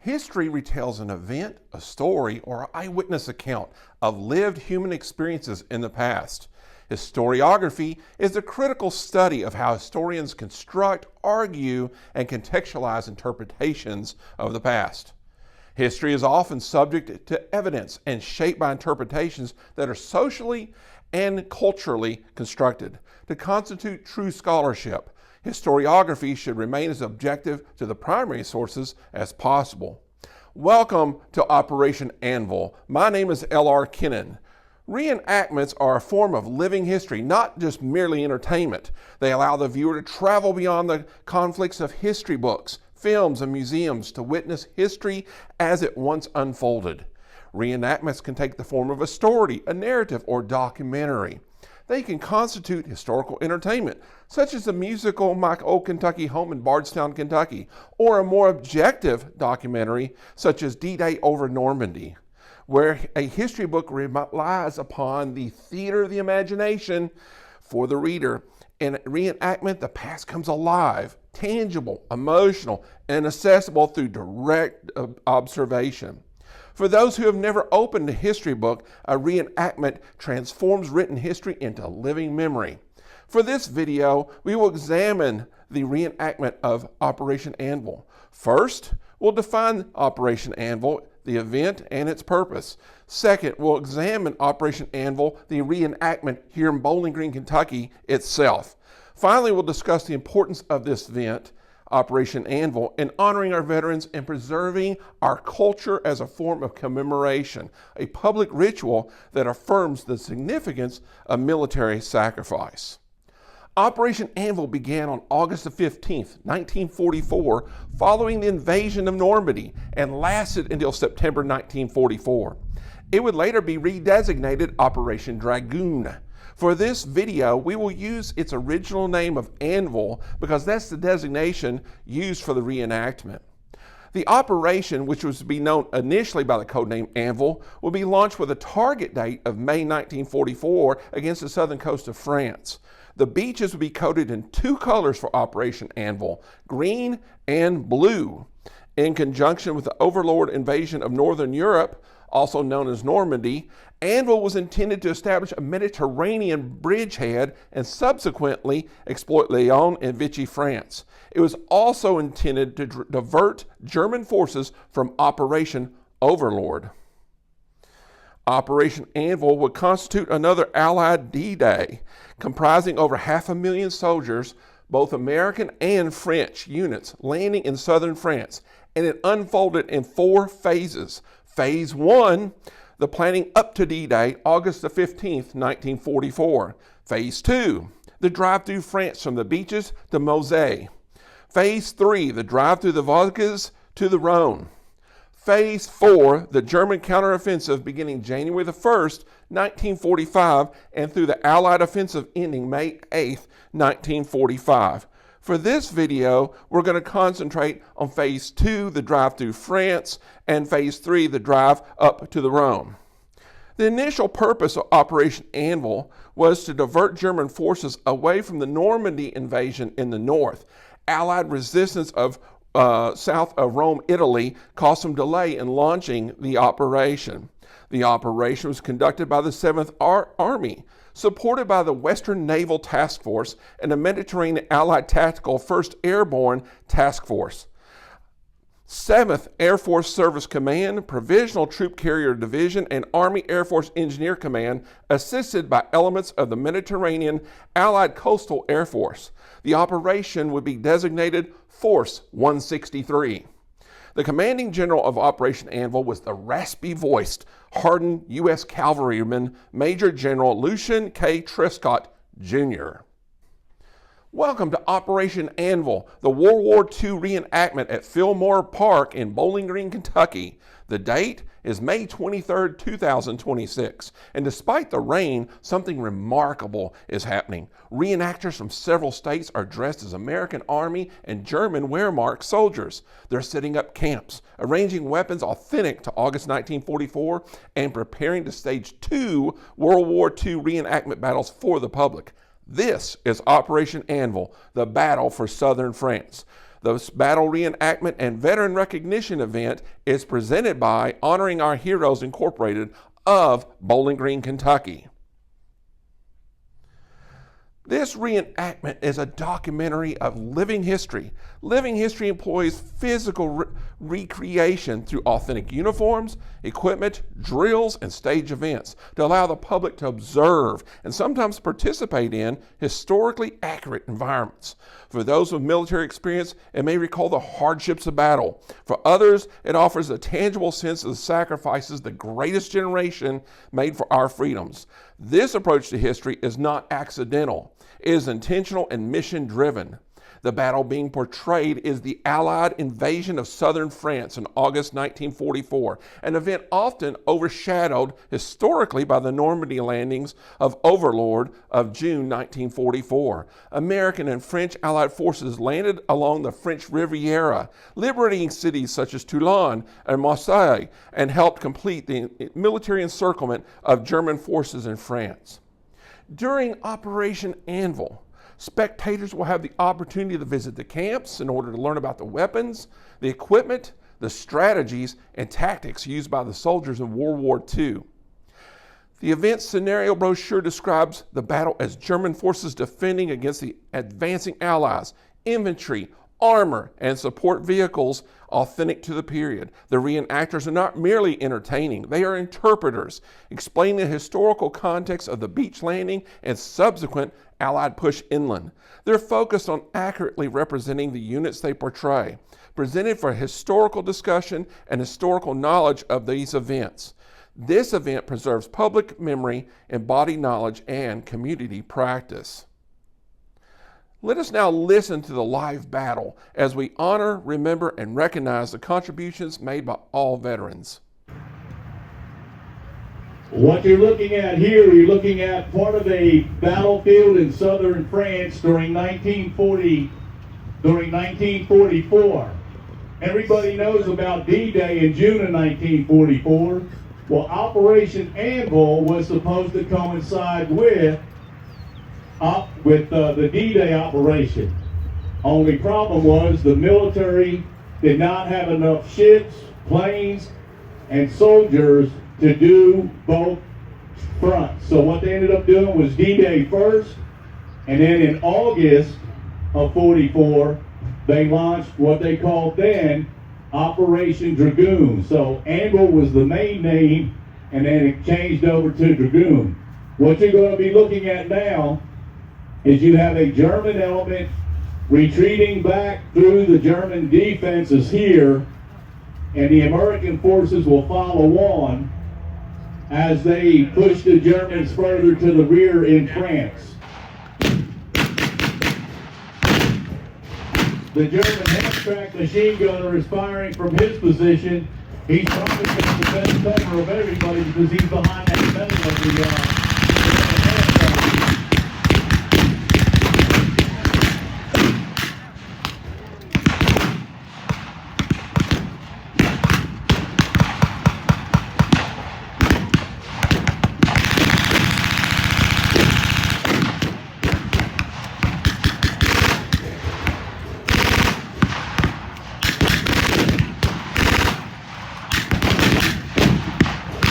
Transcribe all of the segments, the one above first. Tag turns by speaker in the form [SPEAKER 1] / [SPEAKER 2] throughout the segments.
[SPEAKER 1] History retells an event, a story, or eyewitness account of lived human experiences in the past. Historiography is the critical study of how historians construct, argue, and contextualize interpretations of the past. History is often subject to evidence and shaped by interpretations that are socially and culturally constructed. To constitute true scholarship, historiography should remain as objective to the primary sources as possible. Welcome to Operation Anvil. My name is L.R. Kennon. Reenactments are a form of living history, not just merely entertainment. They allow the viewer to travel beyond the conflicts of history books, films, and museums to witness history as it once unfolded. Reenactments can take the form of a story, a narrative, or documentary. They can constitute historical entertainment, such as the musical My Old Kentucky Home in Bardstown, Kentucky, or a more objective documentary, such as D-Day over Normandy, where a history book relies upon the theater of the imagination for the reader. In reenactment, the past comes alive, tangible, emotional, and accessible through direct observation. For those who have never opened a history book, a reenactment transforms written history into living memory. For this video, we will examine the reenactment of Operation Anvil. First, we'll define Operation Anvil, the event and its purpose. Second, we'll examine Operation Anvil, the reenactment here in Bowling Green, Kentucky itself. Finally, we'll discuss the importance of this event, Operation Anvil, in honoring our veterans and preserving our culture as a form of commemoration, a public ritual that affirms the significance of military sacrifice. Operation Anvil began on August 15, 1944, following the invasion of Normandy, and lasted until September 1944. It would later be redesignated Operation Dragoon. For this video, we will use its original name of Anvil because that's the designation used for the reenactment. The operation, which was to be known initially by the codename Anvil, will be launched with a target date of May 1944 against the southern coast of France. The beaches will be coded in two colors for Operation Anvil, green and blue. In conjunction with the Overlord invasion of Northern Europe, also known as Normandy, Anvil was intended to establish a Mediterranean bridgehead and subsequently exploit Lyon and Vichy, France. It was also intended to divert German forces from Operation Overlord. Operation Anvil would constitute another Allied D-Day, comprising over 500,000 soldiers, both American and French units, landing in southern France, and it unfolded in four phases. Phase 1, the planning up to D-Day, August 15, 1944. Phase 2, the drive through France from the beaches to Moselle. Phase 3, the drive through the Vosges to the Rhone. Phase 4, the German counteroffensive beginning January 1, 1945, and through the Allied offensive ending May 8, 1945. For this video, we're going to concentrate on Phase 2, the drive through France, and Phase 3, the drive up to the Rhone. The initial purpose of Operation Anvil was to divert German forces away from the Normandy invasion in the north. Allied resistance of south of Rome, Italy, caused some delay in launching the operation. The operation was conducted by the 7th Army, supported by the Western Naval Task Force and the Mediterranean Allied Tactical 1st Airborne Task Force. 7th Air Force Service Command, Provisional Troop Carrier Division, and Army Air Force Engineer Command, assisted by elements of the Mediterranean Allied Coastal Air Force. The operation would be designated Force 163. The commanding general of Operation Anvil was the raspy-voiced, hardened U.S. cavalryman, Major General Lucian K. Trescott, Jr. Welcome to Operation Anvil, the World War II reenactment at Fillmore Park in Bowling Green, Kentucky. The date is May 23, 2026, and despite the rain, something remarkable is happening. Reenactors from several states are dressed as American Army and German Wehrmacht soldiers. They're setting up camps, arranging weapons authentic to August 1944, and preparing to stage 2 World War II reenactment battles for the public. This is Operation Anvil, the battle for southern France. The battle reenactment and veteran recognition event is presented by Honoring Our Heroes Incorporated of Bowling Green, Kentucky. This reenactment is a documentary of living history. Living history employs physical recreation through authentic uniforms, equipment, drills, and stage events to allow the public to observe and sometimes participate in historically accurate environments. For those with military experience, it may recall the hardships of battle. For others, it offers a tangible sense of the sacrifices the greatest generation made for our freedoms. This approach to history is not accidental. It is intentional and mission-driven. The battle being portrayed is the Allied invasion of southern France in August 1944, an event often overshadowed historically by the Normandy landings of Overlord of June 1944. American and French Allied forces landed along the French Riviera, liberating cities such as Toulon and Marseille, and helped complete the military encirclement of German forces in France. During Operation Anvil, spectators will have the opportunity to visit the camps in order to learn about the weapons, the equipment, the strategies, and tactics used by the soldiers in World War II. The event scenario brochure describes the battle as German forces defending against the advancing Allies, infantry, armor, and support vehicles authentic to the period. The reenactors are not merely entertaining, they are interpreters, explaining the historical context of the beach landing and subsequent Allied push inland. They're focused on accurately representing the units they portray, presented for historical discussion and historical knowledge of these events. This event preserves public memory, embodied knowledge, and community practice. Let us now listen to the live battle as we honor, remember, and recognize the contributions made by all veterans.
[SPEAKER 2] What you're looking at here, you're looking at part of a battlefield in southern France during 1944. Everybody knows about D-Day in June of 1944. Well, Operation Anvil was supposed to coincide with the D-Day operation. Only problem was the military did not have enough ships, planes, and soldiers to do both fronts. So what they ended up doing was D-Day first, and then in August of 44, they launched what they called then Operation Dragoon. So Anvil was the main name, and then it changed over to Dragoon. What you're going to be looking at now is you have a German element retreating back through the German defenses here, and the American forces will follow on as they push the Germans further to the rear in France. The German half-track machine gunner is firing from his position. He's probably the best cover of everybody because he's behind that center of the half-track.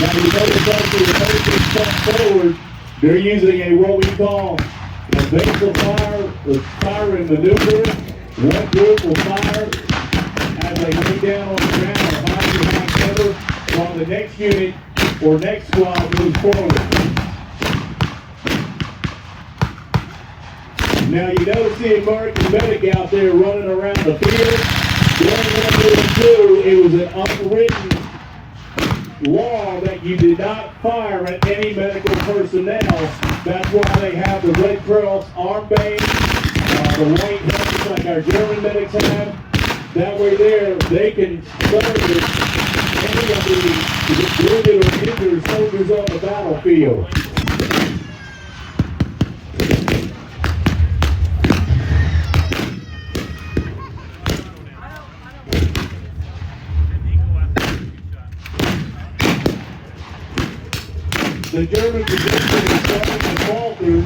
[SPEAKER 2] Now you notice as the Americans step forward, they're using a what we call a base of fire, the firing maneuver. One group will fire as they lay down on the ground or hide behind cover, while the next unit or next squad moves forward. Now you notice the American medic out there running around the field. During World War II, it was an unwritten law that you did not fire at any medical personnel. That's why they have the Red Cross armband, the white helmets like our German medics have. That way there, they can service any of the wounded or injured soldiers on the battlefield. The German position is starting to falter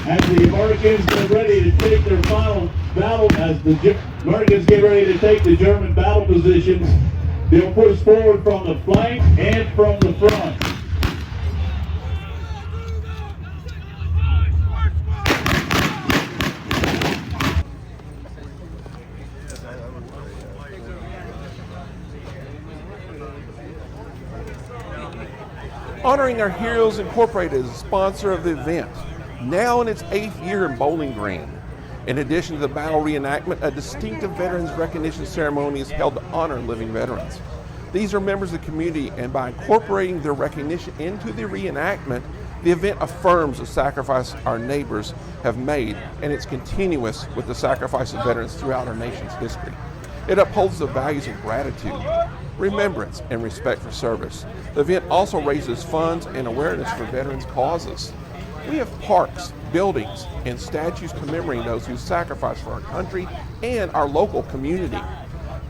[SPEAKER 2] as the Americans get ready to take their final battle, as the Americans get ready to take the German battle positions, they'll push forward from the flank and from the front.
[SPEAKER 1] Honoring Our Heroes Incorporated is a sponsor of the event, now in its 8th year in Bowling Green. In addition to the battle reenactment, a distinctive Veterans Recognition ceremony is held to honor living veterans. These are members of the community, and by incorporating their recognition into the reenactment, the event affirms the sacrifice our neighbors have made, and it's continuous with the sacrifice of veterans throughout our nation's history. It upholds the values of gratitude, remembrance, and respect for service. The event also raises funds and awareness for veterans' causes. We have parks, buildings, and statues commemorating those who sacrificed for our country and our local community.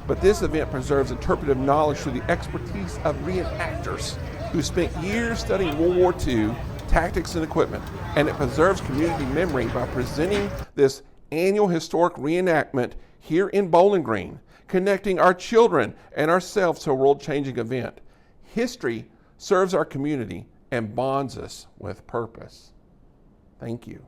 [SPEAKER 1] But this event preserves interpretive knowledge through the expertise of reenactors who spent years studying World War II tactics and equipment, and it preserves community memory by presenting this annual historic reenactment here in Bowling Green, connecting our children and ourselves to a world-changing event. History serves our community and bonds us with purpose. Thank you.